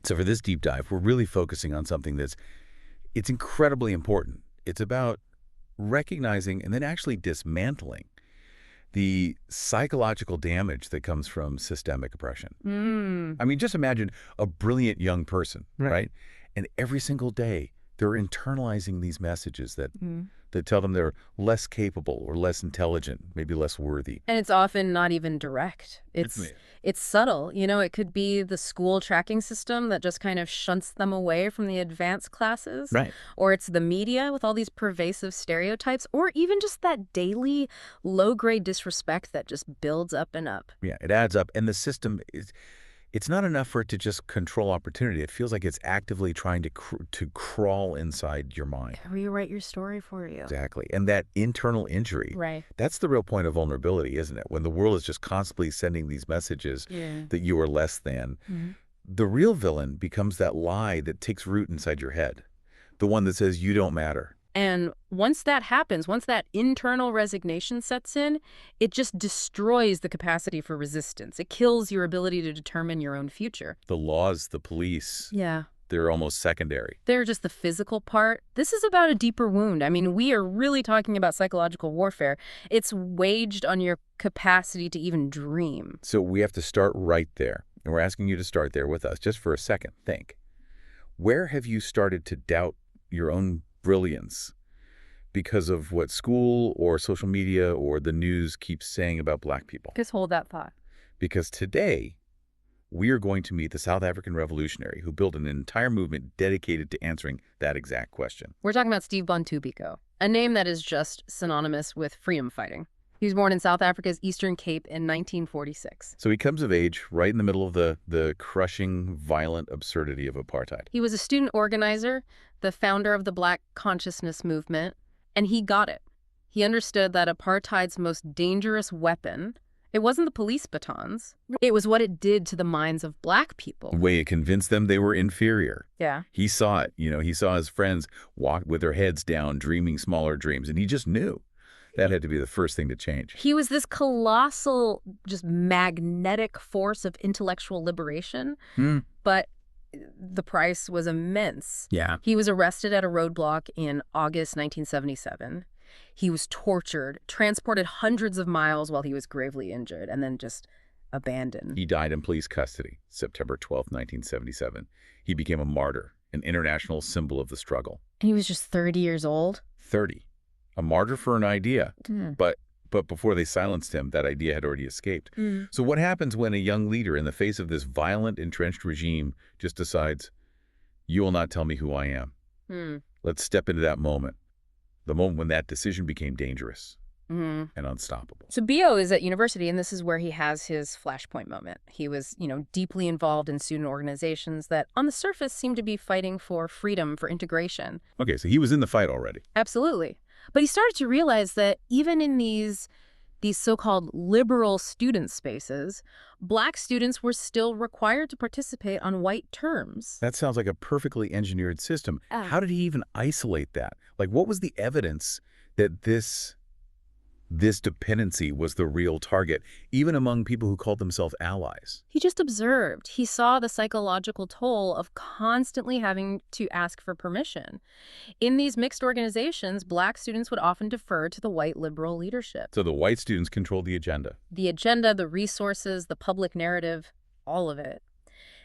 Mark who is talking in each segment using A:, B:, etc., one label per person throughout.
A: So for this deep dive, we're really focusing on something it's incredibly important. It's about recognizing and then actually dismantling the psychological damage that comes from systemic oppression. I mean, just imagine a brilliant young person, right? And every single day, they're internalizing these messages that tell them they're less capable or less intelligent, maybe less worthy.
B: And it's often not even direct. It's subtle. You know, it could be the school tracking system that just kind of shunts them away from the advanced classes.
A: Right.
B: Or it's the media with all these pervasive stereotypes, or even just that daily low-grade disrespect that just builds up and up.
A: Yeah, it adds up. And the system it's not enough for it to just control opportunity. It feels like it's actively trying to crawl inside your mind.
B: Rewrite your story for you.
A: Exactly. And that internal injury,
B: Right.
A: that's the real point of vulnerability, isn't it? When the world is just constantly sending these messages that you are less than, the real villain becomes that lie that takes root inside your head, the one that says you don't matter.
B: And once that happens, once that internal resignation sets in, it just destroys the capacity for resistance. It kills your ability to determine your own future.
A: The laws, the police,
B: Yeah.
A: they're almost secondary.
B: They're just the physical part. This is about a deeper wound. I mean, we are really talking about psychological warfare. It's waged on your capacity to even dream.
A: So we have to start right there. And we're asking you to start there with us just for a second. Think. Where have you started to doubt your own brilliance because of what school or social media or the news keeps saying about Black people?
B: Just hold that thought.
A: Because today, we are going to meet the South African revolutionary who built an entire movement dedicated to answering that exact question.
B: We're talking about Steve Biko, a name that is just synonymous with freedom fighting. He was born in South Africa's Eastern Cape in 1946.
A: So he comes of age right in the middle of the crushing, violent absurdity of apartheid.
B: He was a student organizer, the founder of the Black consciousness movement, and he got it. He understood that apartheid's most dangerous weapon, it wasn't the police batons. It was what it did to the minds of Black people.
A: The way it convinced them they were inferior.
B: Yeah.
A: He saw it. You know, he saw his friends walk with their heads down, dreaming smaller dreams, and he just knew. That had to be the first thing to change.
B: He was this colossal, just magnetic force of intellectual liberation, but the price was immense.
A: Yeah.
B: He was arrested at a roadblock in August 1977. He was tortured, transported hundreds of miles while he was gravely injured, and then just abandoned.
A: He died in police custody, September 12, 1977. He became a martyr, an international symbol of the struggle.
B: And he was just 30 years old?
A: 30. A martyr for an idea, but before they silenced him, that idea had already escaped. So what happens when a young leader in the face of this violent, entrenched regime just decides, you will not tell me who I am? Let's step into that moment, the moment when that decision became dangerous and unstoppable.
B: So Biko is at university, and this is where he has his flashpoint moment. He was, deeply involved in student organizations that on the surface seemed to be fighting for freedom, for integration.
A: Okay, so he was in the fight already.
B: Absolutely. But he started to realize that even in these so-called liberal student spaces, Black students were still required to participate on white terms.
A: That sounds like a perfectly engineered system. How did he even isolate that? Like, what was the evidence that this dependency was the real target, even among people who called themselves allies?
B: He just observed. He saw the psychological toll of constantly having to ask for permission. In these mixed organizations, Black students would often defer to the white liberal leadership.
A: So the white students controlled the agenda.
B: The agenda, the resources, the public narrative, all of it.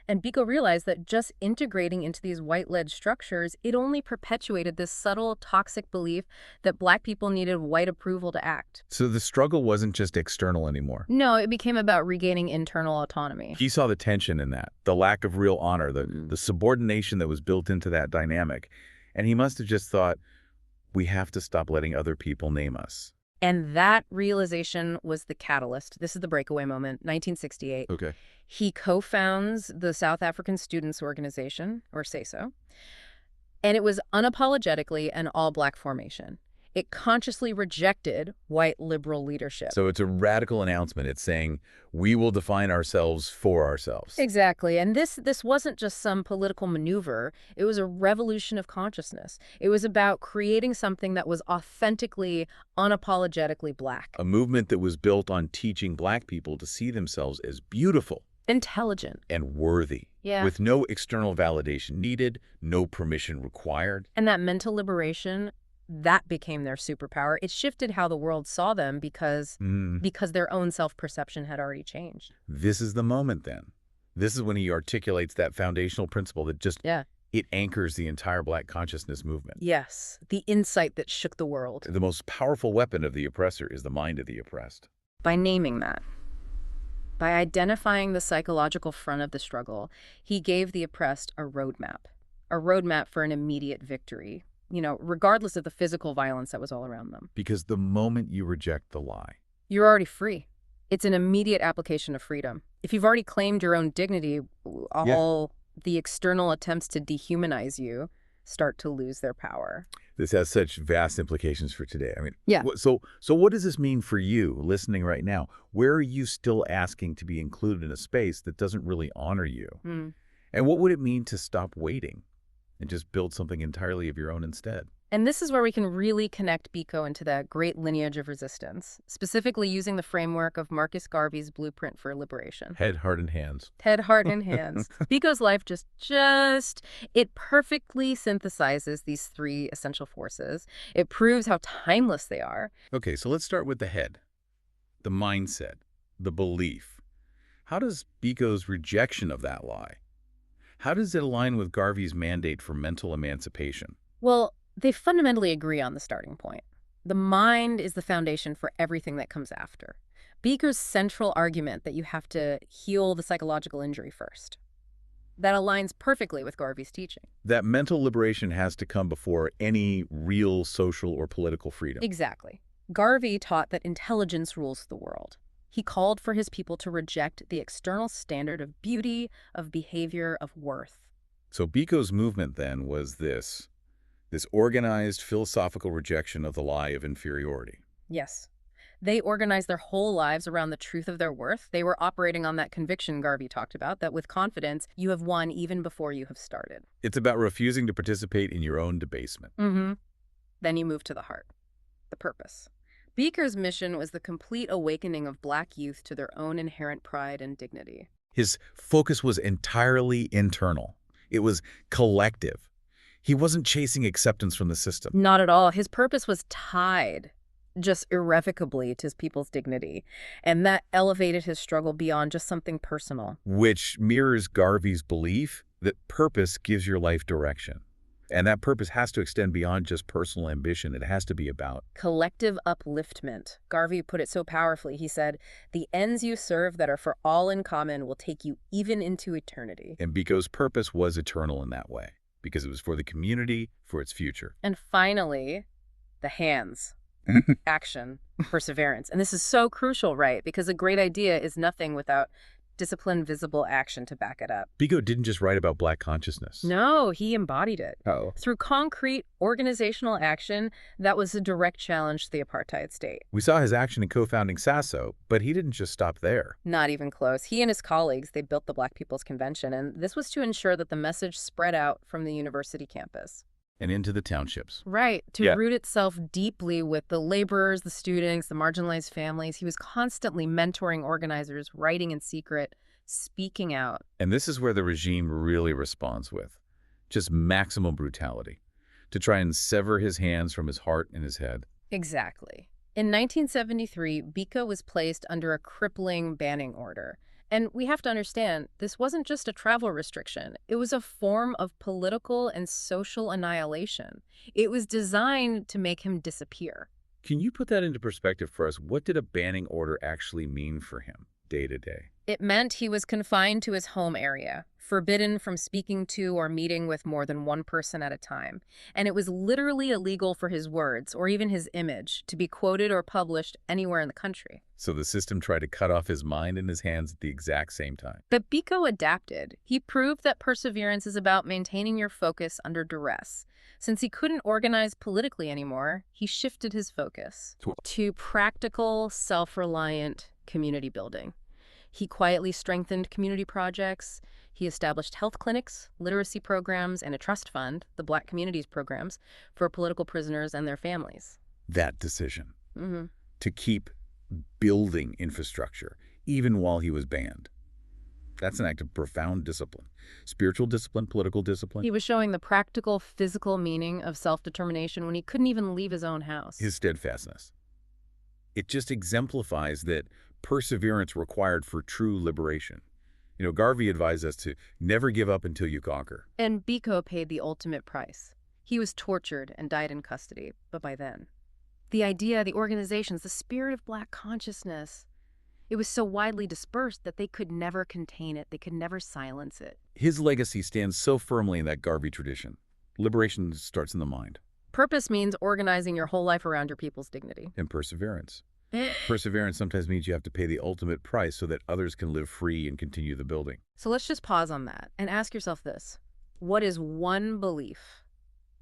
B: And Biko realized that just integrating into these white-led structures, it only perpetuated this subtle, toxic belief that Black people needed white approval to act.
A: So the struggle wasn't just external anymore.
B: No, it became about regaining internal autonomy.
A: He saw the tension in that, the lack of real honor, the subordination that was built into that dynamic. And he must have just thought, we have to stop letting other people name us.
B: And that realization was the catalyst. This is the breakaway moment, 1968.
A: Okay.
B: He co-founds the South African Students Organization, or SASO, and it was unapologetically an all-Black formation. It consciously rejected white liberal leadership.
A: So it's a radical announcement. It's saying, we will define ourselves for ourselves.
B: Exactly. And this wasn't just some political maneuver. It was a revolution of consciousness. It was about creating something that was authentically, unapologetically Black.
A: A movement that was built on teaching Black people to see themselves as beautiful,
B: Intelligent.
A: and worthy,
B: Yeah.
A: with no external validation needed, no permission required.
B: And that mental liberation, that became their superpower. It shifted how the world saw them
A: Mm,
B: because their own self-perception had already changed.
A: this is the moment then. This is when he articulates that foundational principle that just,
B: Yeah.
A: it anchors the entire Black consciousness movement.
B: Yes, the insight that shook the world.
A: The most powerful weapon of the oppressor is the mind of the oppressed.
B: By naming that, by identifying the psychological front of the struggle, he gave the oppressed a roadmap for an immediate victory, regardless of the physical violence that was all around them.
A: Because the moment you reject the lie,
B: You're already free. It's an immediate application of freedom. If you've already claimed your own dignity, all the external attempts to dehumanize you start to lose their power.
A: this has such vast implications for today. I mean,
B: Yeah.
A: so what does this mean for you listening right now? Where are you still asking to be included in a space that doesn't really honor you?
B: Hmm.
A: And what would it mean to stop waiting and just build something entirely of your own instead?
B: And this is where we can really connect Biko into that great lineage of resistance, specifically using the framework of Marcus Garvey's blueprint for liberation.
A: Head, heart, and hands.
B: Head, heart, and hands. Biko's life it perfectly synthesizes these three essential forces. It proves how timeless they are.
A: Okay, so let's start with the head, the mindset, the belief. How does Biko's rejection of that lie? How does it align with Garvey's mandate for mental emancipation?
B: Well, they fundamentally agree on the starting point. The mind is the foundation for everything that comes after. Biko's central argument that you have to heal the psychological injury first. That aligns perfectly with Garvey's teaching.
A: That mental liberation has to come before any real social or political freedom.
B: Exactly. Garvey taught that intelligence rules the world. He called for his people to reject the external standard of beauty, of behavior, of worth.
A: So Biko's movement then was this organized philosophical rejection of the lie of inferiority.
B: Yes. They organized their whole lives around the truth of their worth. They were operating on that conviction Garvey talked about, that with confidence, you have won even before you have started.
A: It's about refusing to participate in your own debasement.
B: Then you move to the heart, the purpose. Beaker's mission was the complete awakening of Black youth to their own inherent pride and dignity.
A: His focus was entirely internal. It was collective. He wasn't chasing acceptance from the system.
B: Not at all. His purpose was tied just irrevocably to his people's dignity, and that elevated his struggle beyond just something personal.
A: Which mirrors Garvey's belief that purpose gives your life direction. And that purpose has to extend beyond just personal ambition. It has to be about
B: Collective upliftment. Garvey put it so powerfully. He said, "The ends you serve that are for all in common will take you even into eternity."
A: And Biko's purpose was eternal in that way, because it was for the community, for its future.
B: And finally, the hands. Action, perseverance. And this is so crucial, right? Because a great idea is nothing without disciplined, visible action to back it up.
A: Biko didn't just write about Black consciousness.
B: No, he embodied it.
A: Oh.
B: Through concrete organizational action that was a direct challenge to the apartheid state.
A: We saw his action in co-founding SASO, but he didn't just stop there.
B: Not even close. He and his colleagues, they built the Black People's Convention, and this was to ensure that the message spread out from the university campus.
A: And into the townships.
B: Right, to
A: Yeah.
B: root itself deeply with the laborers, the students, the marginalized families. He was constantly mentoring organizers, writing in secret, speaking out.
A: And this is where the regime really responds with just maximum brutality to try and sever his hands from his heart and his head.
B: Exactly. In 1973, Biko was placed under a crippling banning order. And we have to understand, this wasn't just a travel restriction. It was a form of political and social annihilation. It was designed to make him disappear.
A: Can you put that into perspective for us? What did a banning order actually mean for him day to day?
B: It meant he was confined to his home area, forbidden from speaking to or meeting with more than one person at a time. And it was literally illegal for his words, or even his image, to be quoted or published anywhere in the country.
A: So the system tried to cut off his mind and his hands at the exact same time.
B: But Biko adapted. He proved that perseverance is about maintaining your focus under duress. Since he couldn't organize politically anymore, he shifted his focus to practical, self-reliant community building. He quietly strengthened community projects. He established health clinics, literacy programs, and a trust fund, the Black Communities programs, for political prisoners and their families.
A: That decision to keep building infrastructure, even while he was banned, That's an act of profound discipline. Spiritual discipline, political discipline.
B: He was showing the practical, physical meaning of self-determination when he couldn't even leave his own house.
A: His steadfastness. It just exemplifies that perseverance required for true liberation. Garvey advised us to never give up until you conquer.
B: And Biko paid the ultimate price. He was tortured and died in custody, but by then. The idea, the organizations, the spirit of Black consciousness, it was so widely dispersed that they could never contain it. They could never silence it.
A: His legacy stands so firmly in that Garvey tradition. Liberation starts in the mind.
B: Purpose means organizing your whole life around your people's dignity.
A: And perseverance. Perseverance sometimes means you have to pay the ultimate price so that others can live free and continue the building.
B: So let's just pause on that and ask yourself this. What is one belief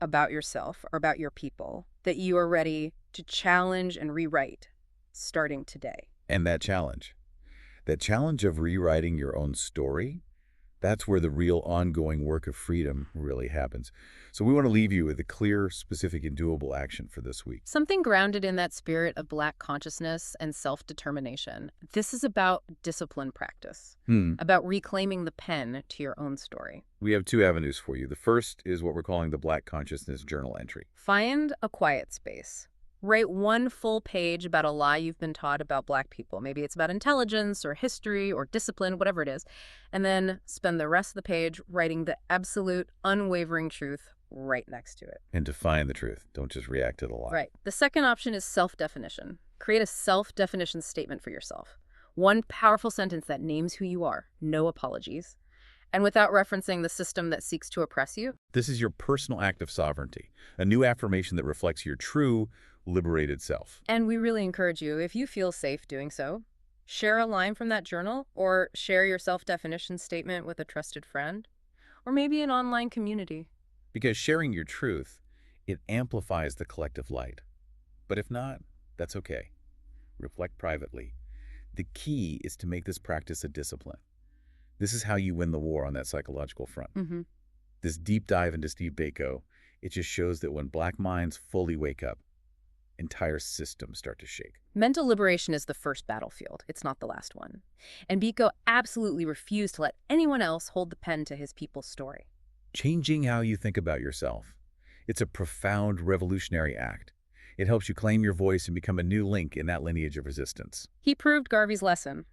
B: about yourself or about your people that you are ready to challenge and rewrite starting today?
A: And that challenge of rewriting your own story, that's where the real ongoing work of freedom really happens. So we want to leave you with a clear, specific, and doable action for this week.
B: Something grounded in that spirit of Black consciousness and self-determination. This is about discipline practice, about reclaiming the pen to your own story.
A: We have two avenues for you. The first is what we're calling the Black Consciousness Journal entry.
B: Find a quiet space. Write one full page about a lie you've been taught about Black people. Maybe it's about intelligence or history or discipline, whatever it is. And then spend the rest of the page writing the absolute, unwavering truth right next to it.
A: And define the truth. Don't just react to the lie.
B: Right. The second option is self-definition. Create a self-definition statement for yourself. One powerful sentence that names who you are. No apologies. And without referencing the system that seeks to oppress you.
A: This is your personal act of sovereignty, a new affirmation that reflects your true, liberated self.
B: And we really encourage you, if you feel safe doing so, share a line from that journal or share your self-definition statement with a trusted friend or maybe an online community.
A: Because sharing your truth, it amplifies the collective light. But if not, that's okay. Reflect privately. The key is to make this practice a discipline. This is how you win the war on that psychological front. This deep dive into Steve Biko, it just shows that when Black minds fully wake up, entire systems start to shake.
B: Mental liberation is the first battlefield. It's not the last one. And Biko absolutely refused to let anyone else hold the pen to his people's story.
A: Changing how you think about yourself. It's a profound revolutionary act. It helps you claim your voice and become a new link in that lineage of resistance.
B: He proved Garvey's lesson.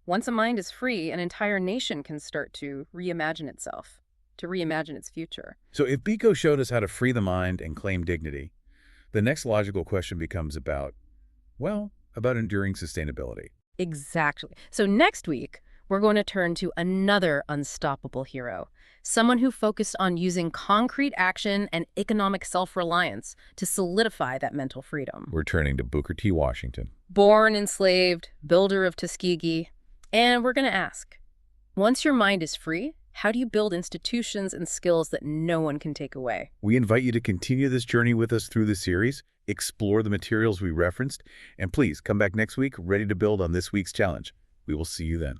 B: Once a mind is free, an entire nation can start to reimagine itself, to reimagine its future.
A: So if Biko showed us how to free the mind and claim dignity, the next logical question becomes about enduring sustainability.
B: Exactly. So next week, we're going to turn to another unstoppable hero, someone who focused on using concrete action and economic self-reliance to solidify that mental freedom.
A: We're turning to Booker T. Washington.
B: Born enslaved, builder of Tuskegee. And we're going to ask, once your mind is free, how do you build institutions and skills that no one can take away?
A: We invite you to continue this journey with us through the series, explore the materials we referenced, and please come back next week ready to build on this week's challenge. We will see you then.